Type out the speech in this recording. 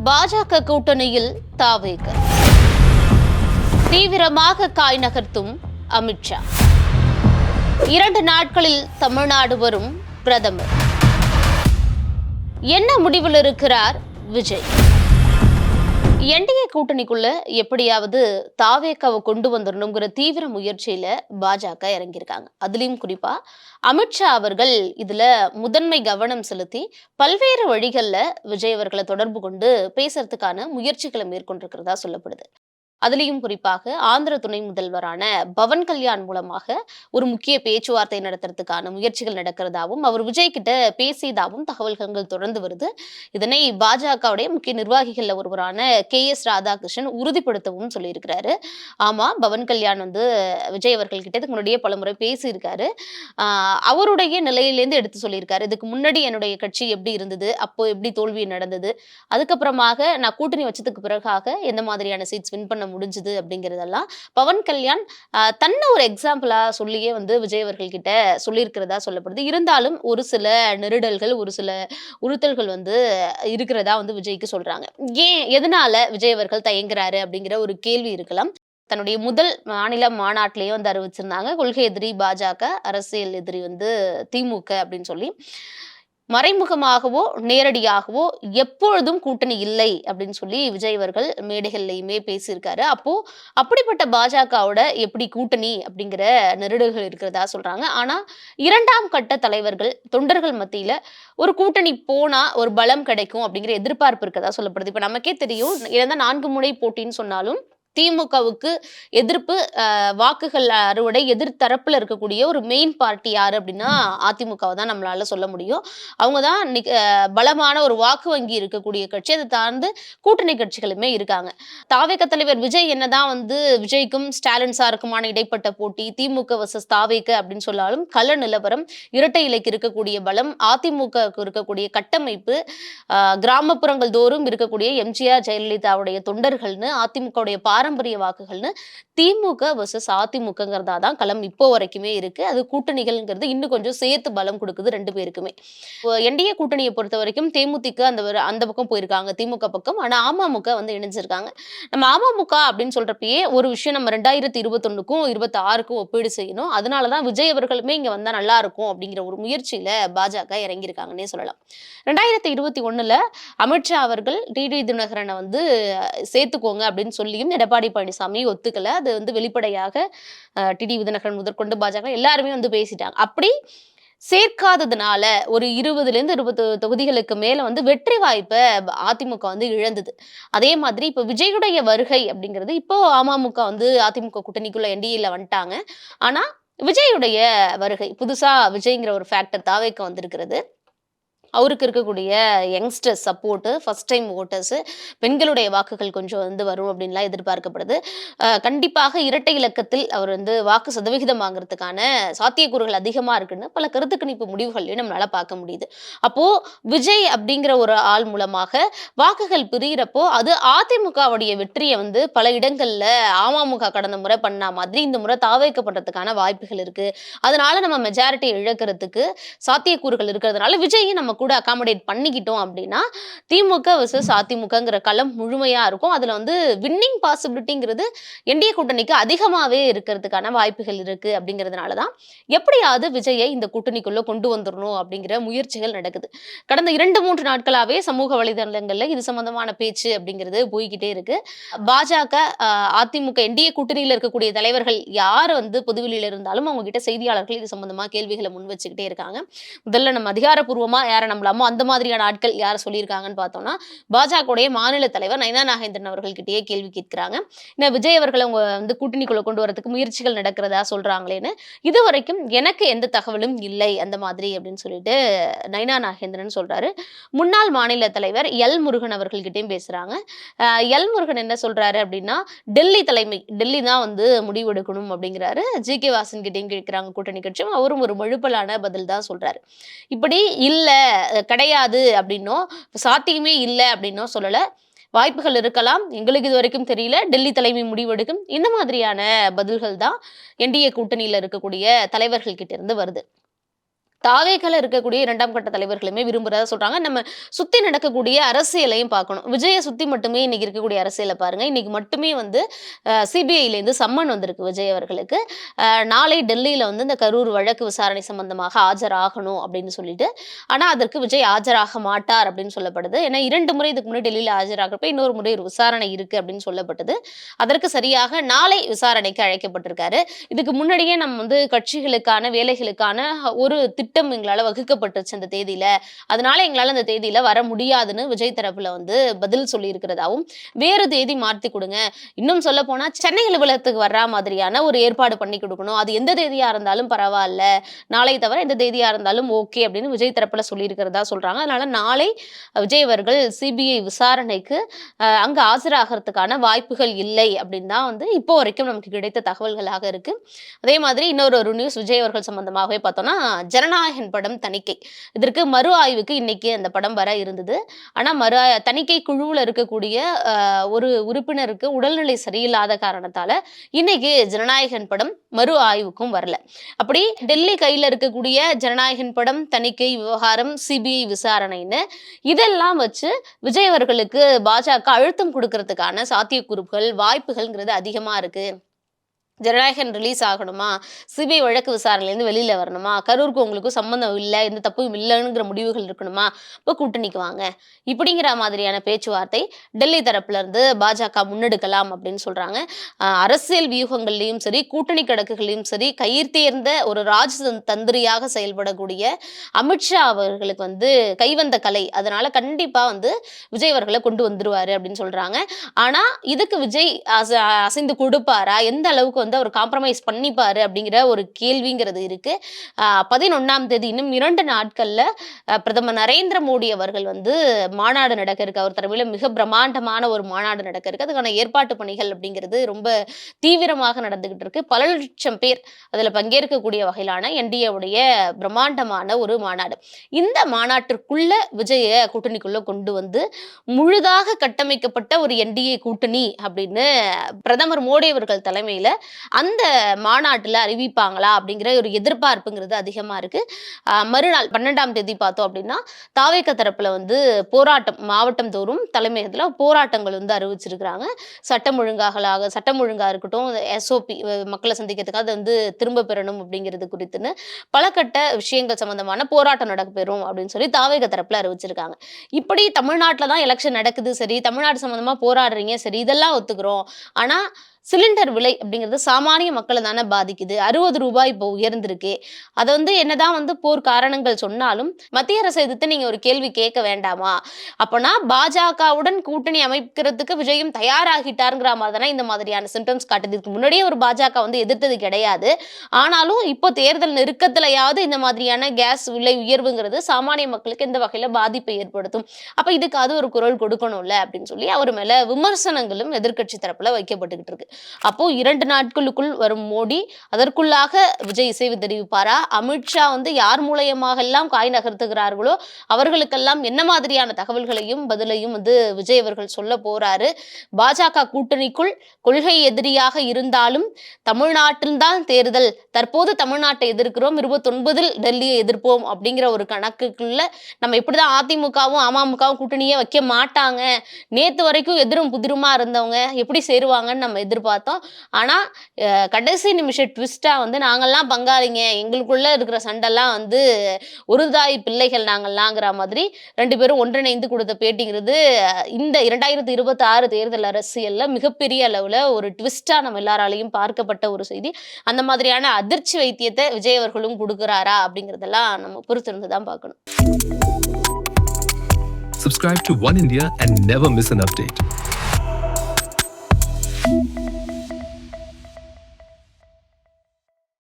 பாஜக கூட்டணியில் தாவேக தீவிரமாக காய் நகர்த்தும் அமித்ஷா. 2 நாட்களில் தமிழ்நாடு வரும் பிரதமர். என்ன முடிவில் இருக்கிறார் விஜய்? என்டிஏ கூட்டணிக்குள்ள எப்படியாவது தாவேக்காவை கொண்டு வந்துடணுங்கிற தீவிர முயற்சியில பாஜக இறங்கியிருக்காங்க. அதுலயும் குறிப்பா அமித்ஷா அவர்கள் இதுல முதன்மை கவனம் செலுத்தி பல்வேறு வழிகள்ல விஜய் அவர்களை தொடர்பு கொண்டு பேசுறதுக்கான முயற்சிகளை மேற்கொண்டிருக்கிறதா சொல்லப்படுது. அதுலேயும் குறிப்பாக ஆந்திர துணை முதல்வரான பவன் கல்யாண் மூலமாக ஒரு முக்கிய பேச்சுவார்த்தை நடத்துறதுக்கான முயற்சிகள் நடக்கிறதாவும் அவர் விஜய் கிட்ட பேசியதாகவும் தகவல்கள் தொடர்ந்து வருது. இதனை பாஜகவுடைய முக்கிய நிர்வாகிகள்ல ஒருவரான KS ராதாகிருஷ்ணன் உறுதிப்படுத்தவும் சொல்லியிருக்கிறாரு. ஆமா, பவன் கல்யாண் விஜய் அவர்கள் கிட்ட இதுக்கு முன்னாடியே பலமுறை பேசியிருக்காரு. அவருடைய நிலையிலேருந்து எடுத்து சொல்லியிருக்காரு. இதுக்கு முன்னாடி என்னுடைய கட்சி எப்படி இருந்தது, அப்போ எப்படி தோல்வி நடந்தது, அதுக்கப்புறமாக நான் கூட்டணி வச்சதுக்கு பிறகாக எந்த மாதிரியான சீட்ஸ் வின் பண்ண முடிஞ்சது அப்படிங்கிறதெல்லாம் பவன் கல்யாண் தன்னை ஒரு எக்ஸாம்பிளா சொல்லியே விஜய் அவர்கள் கிட்ட சொல்லியிருக்கிறதா சொல்லப்படுது. இருந்தாலும் ஒரு சில நெருடல்கள், ஒரு சில உறுத்தல்கள் இருக்கிறதா விஜய்க்கு சொல்றாங்க. ஏன், எதனால விஜய் அவர்கள் தயங்குறாரு அப்படிங்கிற ஒரு கேள்வி இருக்கலாம். தன்னுடைய முதல் மாநில மாநாட்டிலேயே அறிவிச்சிருந்தாங்க, கொள்கை எதிரி பாஜக, அரசியல் எதிரி திமுக அப்படின்னு சொல்லி. மறைமுகமாகவோ நேரடியாகவோ எப்பொழுதும் கூட்டணி இல்லை அப்படின்னு சொல்லி விஜய் அவர்கள் மேடைகள்லையுமே பேசியிருக்காரு. அப்போ அப்படிப்பட்ட பாஜகவோட எப்படி கூட்டணி அப்படிங்கிற நெருடல்கள் இருக்கிறதா சொல்றாங்க. ஆனா 2ஆம் கட்ட தலைவர்கள், தொண்டர்கள் மத்தியில ஒரு கூட்டணி போனா ஒரு பலம் கிடைக்கும் அப்படிங்கிற எதிர்பார்ப்பு இருக்கிறதா சொல்லப்படுது. இப்ப நமக்கே தெரியும், 4 முனை போட்டின்னு சொன்னாலும் திமுகவுக்கு எதிர்ப்பு வாக்குகள் அறுவடை எதிர்த்தரப்புல இருக்கக்கூடிய ஒரு மெயின் பார்ட்டி யாரு அப்படின்னா அதிமுகவை தான் நம்மளால சொல்ல முடியும். அவங்க தான் பலமான ஒரு வாக்கு வங்கி இருக்கக்கூடிய கட்சி. அதை தாழ்ந்து கூட்டணி கட்சிகளுமே இருக்காங்க. தாவேக தலைவர் விஜய் என்னதான் விஜய்க்கும் ஸ்டாலின் சாருக்குமான இடைப்பட்ட போட்டி, திமுக வர்சஸ் தாவேக அப்படின்னு சொன்னாலும் கள நிலவரம், இரட்டை இலைக்கு இருக்கக்கூடிய பலம், அதிமுகவுக்கு இருக்கக்கூடிய கட்டமைப்பு, கிராமப்புறங்கள் தோறும் இருக்கக்கூடிய எம்ஜிஆர் ஜெயலலிதாவுடைய தொண்டர்கள்னு, அதிமுகவுடைய பாரம்பரிய வாக்குகள்னு திமுக வர்சஸ் அதிமுகங்கிறதா தான் களம் இப்போ வரைக்குமே இருக்கு. அது கூட்டணிகள்ங்கிறது இன்னும் கொஞ்சம் சேர்த்து பலம் கொடுக்குது 2 பேருக்குமே. என்டிஏ கூட்டணியை பொறுத்த வரைக்கும் தேமுதிக அந்த பக்கம் போயிருக்காங்க, திமுக பக்கம். ஆனா அமமுக இணைஞ்சிருக்காங்க. நம்ம அமமுக அப்படின்னு சொல்றப்பயே ஒரு விஷயம் நம்ம 2021க்கும் 26க்கும் ஒப்பீடு செய்யணும். அதனாலதான் விஜய் அவர்களுமே இங்க வந்தா நல்லா இருக்கும் அப்படிங்கிற ஒரு முயற்சியில பாஜக இறங்கியிருக்காங்கன்னே சொல்லலாம். 2021ல அமித்ஷா அவர்கள் டிடி தினகரனை சேர்த்துக்கோங்க அப்படின்னு சொல்லியும் எடப்பாடி பழனிசாமி ஒத்துக்கல. அது வெளிப்படையாக டிடி தினகரன் முதற்கொண்டு பாஜக எல்லாருமே பேசிட்டாங்க. அப்படி சேர்க்காததுனால ஒரு 20லேருந்து 20 தொகுதிகளுக்கு மேல வெற்றி வாய்ப்பை அதிமுக இழந்தது. அதே மாதிரி இப்ப விஜயுடைய வருகை அப்படிங்கிறது, இப்போ அமமுக அதிமுக கூட்டணிக்குள்ள என்டிஏல வந்துட்டாங்க. ஆனா விஜயுடைய வருகை, புதுசா விஜய்ங்கிற ஒரு ஃபேக்டர் தாவேக்கு வந்திருக்கிறது. அவருக்கு இருக்கக்கூடிய youngsters support, first time voters, பெண்களுடைய வாக்குகள் கொஞ்சம் வரும் அப்படின்லாம் எதிர்பார்க்கப்படுது. கண்டிப்பாக இரட்டை இலக்கத்தில் அவர் வாக்கு சதவிகிதம் வாங்குறதுக்கான சாத்தியக்கூறுகள் அதிகமா இருக்குன்னு பல கருத்து கணிப்பு முடிவுகளையும் நம்மளால பார்க்க முடியுது. அப்போ விஜய் அப்படிங்கிற ஒரு ஆள் மூலமாக வாக்குகள் பிரியிறப்போ அது அதிமுகவுடைய வெற்றியை பல இடங்கள்ல அமமுக கடந்த முறை பண்ண மாதிரி இந்த முறை தாவேக்கப்படுறதுக்கான வாய்ப்புகள் இருக்கு. அதனால நம்ம மெஜாரிட்டி இழக்கிறதுக்கு சாத்தியக்கூறுகள் இருக்கிறதுனால விஜய் நம்ம கூட அகாமடேட் பண்ணிக்கிட்டோம் அப்படின்னா திமுக வர்சஸ் அதிமுகங்கிற களம் முழுமையா இருக்கும். அதுல வின்னிங் பாசிபிலிட்டிங்கிறது என்டிஏ கூட்டணிக்கு அதிகமாவே இருக்கிறதுக்கான வாய்ப்புகள் இருக்கு. அப்படிங்கிறதுனாலதான் எப்படியாவது விஜயை இந்த கூட்டணிக்குள்ள கொண்டு வந்துடணும் அப்படிங்கிற முயற்சிகள் நடக்குது. கடந்த 2-3 நாட்களாவே சமூக வலைதளங்கள்ல இது சம்பந்தமான பேச்சு அப்படிங்கிறது போய்கிட்டே இருக்கு. பாஜக, அதிமுக என்டிஏ கூட்டணியில இருக்கக்கூடிய தலைவர்கள் யார் பொதுவெளியில இருந்தாலும் அவங்க கிட்ட செய்தியாளர்கள் இது சம்பந்தமா கேள்விகளை முன் வச்சுக்கிட்டே இருக்காங்க. முதல்ல நம்ம அதிகாரப்பூர்வமா யாரை நம்பலாமோ அந்த மாதிரியான ஆட்கள் யார் சொல்லியிருக்காங்கன்னு பார்த்தோம்னா, பாஜகவுடைய மாநில தலைவர் நயினா நாகேந்திரன் அவர்கள் கிட்டேயே கேள்வி கேட்கிறாங்க. விஜய் அவர்களை அவங்க கூட்டணிக்குள்ள கொண்டு வரதுக்கு முயற்சிகள் நடக்கிறதா சொல்றாங்களேன்னு. இதுவரைக்கும் எனக்கு எந்த தகவலும் இல்லை அந்த மாதிரி அப்படின்னு சொல்லிட்டு நயினா நாகேந்திரன் சொல்றாரு. முன்னாள் மாநில தலைவர் எல் முருகன் அவர்கள் கிட்டயும் பேசுறாங்க. எல் முருகன் என்ன சொல்றாரு அப்படின்னா, டெல்லி தலைமை, டெல்லி தான் முடிவெடுக்கணும் அப்படிங்கிறாரு. ஜி.கே. வாசன் கிட்டையும் கேட்கிறாங்க கூட்டணி கட்சியும். அவரும் ஒரு மழுப்பலான பதில் தான் சொல்றாரு. இப்படி இல்ல, கிடையாது அப்படின்னோ, சாத்தியமே இல்லை அப்படின்னோ சொல்லல. வாய்ப்புகள் இருக்கலாம், எங்களுக்கு இது வரைக்கும் தெரியல, டெல்லி தலைமை முடிவெடுக்கும், இந்த மாதிரியான பதில்கள் தான் என்டிஏ கூட்டணியில இருக்கக்கூடிய தலைவர்கள் கிட்ட இருந்து வருது. தாவேக்கால இருக்கக்கூடிய 2ஆம் கட்ட தலைவர்களுமே விரும்புறதா சொல்றாங்க. நம்ம சுத்தி நடக்கக்கூடிய அரசியலையும் பார்க்கணும். விஜய சுத்தி மட்டுமே இன்னைக்கு இருக்கக்கூடிய அரசியல பாருங்க. இன்னைக்கு மட்டுமே வந்து சிபிஐலேருந்து சம்மன் வந்திருக்கு விஜய் அவர்களுக்கு. நாளை டெல்லியில வந்து இந்த கரூர் வழக்கு விசாரணை சம்பந்தமாக ஆஜராகணும் அப்படின்னு சொல்லிட்டு. ஆனா, அதற்கு விஜய் ஆஜராக மாட்டார் அப்படின்னு சொல்லப்படுது. ஏன்னா 2 முறை இதுக்கு முன்னாடி டெல்லியில ஆஜராகிறப்ப இன்னொரு முறை ஒரு விசாரணை இருக்கு அப்படின்னு சொல்லப்பட்டது. அதற்கு சரியாக நாளை விசாரணைக்கு அழைக்கப்பட்டிருக்காரு. இதுக்கு முன்னாடியே நம்ம வந்து கட்சிகளுக்கான வேலைகளுக்கான ஒரு திட்டம் எங்களால வகுக்கப்பட்டுருச்சு அந்த தேதியில. அதனால எங்களால அந்த தேதியில வர முடியாதுன்னு விஜய் தரப்புல வந்து பதில் சொல்லியிருக்கிறதாவும், வேறு தேதி மாத்தி குடுங்க. இன்னும் சொல்லப்போனா சென்னை அலுவலகத்துக்கு வர்றா மாதிரியான ஒரு ஏற்பாடு பண்ணி குடுக்கணும். அது எந்த தேதியா இருந்தாலும் பரவால்ல. நாளை தவிர எந்த தேதியா இருந்தாலும் ஓகே அப்படின்னு விஜய் தரப்புல சொல்லியிருக்கிறதா சொல்றாங்க. அதனால நாளை விஜய் அவர்கள் சிபிஐ விசாரணைக்கு அங்க ஆஜராகறதுக்கான வாய்ப்புகள் இல்லை அப்படின்னு தான் வந்து இப்போ வரைக்கும் நமக்கு கிடைத்த தகவல்களாக இருக்கு. அதே மாதிரி இன்னொரு நியூஸ் விஜய் அவர்கள் சம்பந்தமாகவே பார்த்தோம்னா, ஜனநாயகன் படம் தணிக்கை. இதற்கு மறு ஆய்வுக்கு இன்னைக்கு அந்த படம் வர இருந்தது. ஆனா தணிக்கை குழுவுல இருக்கக்கூடிய ஒரு உறுப்பினருக்கு உடல்நிலை சரியில்லாத காரணத்தால இன்னைக்கு ஜனநாயகன் படம் மறு ஆய்வுக்கும் வரல. அப்படி டெல்லி கையில இருக்கக்கூடிய ஜனநாயகன் படம், தணிக்கை விவகாரம், சிபிஐ விசாரணைன்னு இதெல்லாம் வச்சு விஜய் அவர்களுக்கு பாஜக அழுத்தம் கொடுக்கறதுக்கான சாத்தியக்கூறுகள், வாய்ப்புகள்ங்கிறது அதிகமா இருக்கு. ஜனநாயகன் ரிலீஸ் ஆகணுமா? சிபிஐ வழக்கு விசாரணையிலேருந்து வெளியில வரணுமா? கரூருக்கு உங்களுக்கும் சம்மந்தம் இல்ல, எந்த தப்பும் இல்லைங்கிற முடிவுகள் இருக்கணுமா? இப்போ கூட்டணிக்கு வாங்க. இப்படிங்கிற மாதிரியான பேச்சுவார்த்தை டெல்லி தரப்புல இருந்து பாஜக முன்னெடுக்கலாம் அப்படின்னு சொல்றாங்க. அரசியல் வியூகங்கள்லயும் சரி, கூட்டணி கணக்குகள்லயும் சரி, கயிர்த்தேர்ந்த ஒரு தந்திரியாக செயல்படக்கூடிய அமித்ஷா அவர்களுக்கு வந்து கைவந்த கலை. அதனால கண்டிப்பா வந்து விஜய் அவர்களை கொண்டு வந்துருவாரு அப்படின்னு சொல்றாங்க. ஆனா இதுக்கு விஜய் அசைந்து கொடுப்பாரா? எந்த அளவுக்கு வந்து அவர் காம்ப்ரமைஸ் பண்ணிப்பாரு அப்படிங்கிற ஒரு கேள்விங்கிறது இருக்கு. 11ஆம் தேதி இன்னும் 2 நாட்கள்ல பிரதமர் நரேந்திர மோடி அவர்கள் வந்து மாநாடு நடக்க இருக்கு. அவர் தலைமையில மிக பிரம்மாண்டமான ஒரு மாநாடு நடக்க இருக்கு. அதுக்கான ஏற்பாட்டு பணிகள் அப்படிங்கிறது ரொம்ப தீவிரமாக நடந்துகிட்டு இருக்கு. பல லட்சம் பேர் அதுல பங்கேற்கக்கூடிய வகையிலான என்டிஏவுடைய பிரம்மாண்டமான ஒரு மாநாடு. இந்த மாநாட்டிற்குள்ள விஜய கூட்டணிக்குள்ள கொண்டு வந்து முழுதாக கட்டமைக்கப்பட்ட ஒரு என்டிஏ கூட்டணி அப்படின்னு பிரதமர் மோடி அவர்கள் தலைமையில அந்த மாநாட்டுல அறிவிப்பாங்களா அப்படிங்கிற ஒரு எதிர்பார்ப்புங்கிறது அதிகமா இருக்கு. மறுநாள் 12ஆம் தேதி பார்த்தோம் அப்படின்னா தாவேக தரப்புல வந்து போராட்டம் மாவட்டம் தோறும் தலைமையகத்துல போராட்டங்கள் வந்து அறிவிச்சிருக்கிறாங்க. சட்டம் ஒழுங்கா இருக்கட்டும், எஸ்ஓபி மக்களை சந்திக்கிறதுக்காக அதை வந்து திரும்ப பெறணும் அப்படிங்கிறது குறித்துன்னு பல கட்ட விஷயங்கள் சம்பந்தமான போராட்டம் நடக்கப்பெறும் அப்படின்னு சொல்லி தாவேக தரப்புல அறிவிச்சிருக்காங்க. இப்படி தமிழ்நாட்டுல தான் எலெக்ஷன் நடக்குது சரி, தமிழ்நாடு சம்பந்தமா போராடுறீங்க சரி, இதெல்லாம் ஒத்துக்கிறோம். ஆனா சிலிண்டர் விலை அப்படிங்கிறது சாமானிய மக்களை தானே பாதிக்குது. 60 ரூபாய் இப்போ உயர்ந்திருக்கு. அதை வந்து என்னதான் வந்து போர் காரணங்கள் சொன்னாலும் மத்திய அரசை எதிர்த்து நீங்க ஒரு கேள்வி கேட்க வேண்டாமா? அப்பனா பாஜகவுடன் கூட்டணி அமைக்கிறதுக்கு விஜயும் தயாராகிட்டாருங்கிற மாதிரி தானே இந்த மாதிரியான சிம்டம்ஸ் காட்டுது. இதுக்கு முன்னாடியே ஒரு பாஜக வந்து எதிர்த்தது கிடையாது. ஆனாலும் இப்போ தேர்தல் நெருக்கத்திலையாவது இந்த மாதிரியான கேஸ் விலை உயர்வுங்கிறது சாமானிய மக்களுக்கு எந்த வகையில பாதிப்பை ஏற்படுத்தும். அப்ப இதுக்காவது ஒரு குரல் கொடுக்கணும்ல அப்படின்னு சொல்லி அவர் மேல விமர்சனங்களும் எதிர்க்கட்சி தரப்புல வைக்கப்பட்டுக்கிட்டு இருக்கு. அப்போ 2 நாட்களுக்குள் வரும் மோடி, அதற்குள்ளாக விஜய் இசைவு தெரிவிப்பாரா? அமித்ஷா வந்து யார் மூலியமாக எல்லாம் காய் நகர்த்துகிறார்களோ அவர்களுக்கெல்லாம் என்ன மாதிரியான தகவல்களையும் பதிலையும் வந்து விஜய் அவர்கள் சொல்ல போறாரு? பாஜக கூட்டணிக்குள் கொள்கை எதிரியாக இருந்தாலும் தமிழ்நாட்டில்தான் தேர்தல், தற்போது தமிழ்நாட்டை எதிர்க்கிறோம், 29இல் டெல்லியை எதிர்ப்போம் அப்படிங்கிற ஒரு கணக்குக்குள்ள நம்ம இப்படிதான் அதிமுகவும் அமமுகவும் கூட்டணியே வைக்க மாட்டாங்க, நேத்து வரைக்கும் எதிரும் புதிருமா இருந்தவங்க எப்படி சேருவாங்கன்னு நம்ம எதிர்பார்த்தோம். ஆனா கடைசி நிமிஷ ட்விஸ்டா வந்து நாங்கெல்லாம் பங்காளிங்க, எங்களுக்குள்ள இருக்கிற சண்டெல்லாம் வந்து ஒரு தாய் பிள்ளைகள் நாங்கெல்லாங்கிற மாதிரி 2 பேரும் ஒன்றிணைந்து கொடுத்த பேட்டிங்கிறது இந்த 2026 தேர்தல் அரசியல்ல மிகப்பெரிய அளவுல ஒரு ட்விஸ்டா நம்ம எல்லாராலையும் பார்க்கப்பட்ட ஒரு செய்தி. அந்த மாதிரியான அதிர்ச்சி வைத்தியத்தை விஜய் அவர்களும் கொடுக்கிறாரா அப்படிங்கிறதெல்லாம் நம்ம பொறுத்திருந்து தான் பார்க்கணும். Subscribe to One India and never miss an update.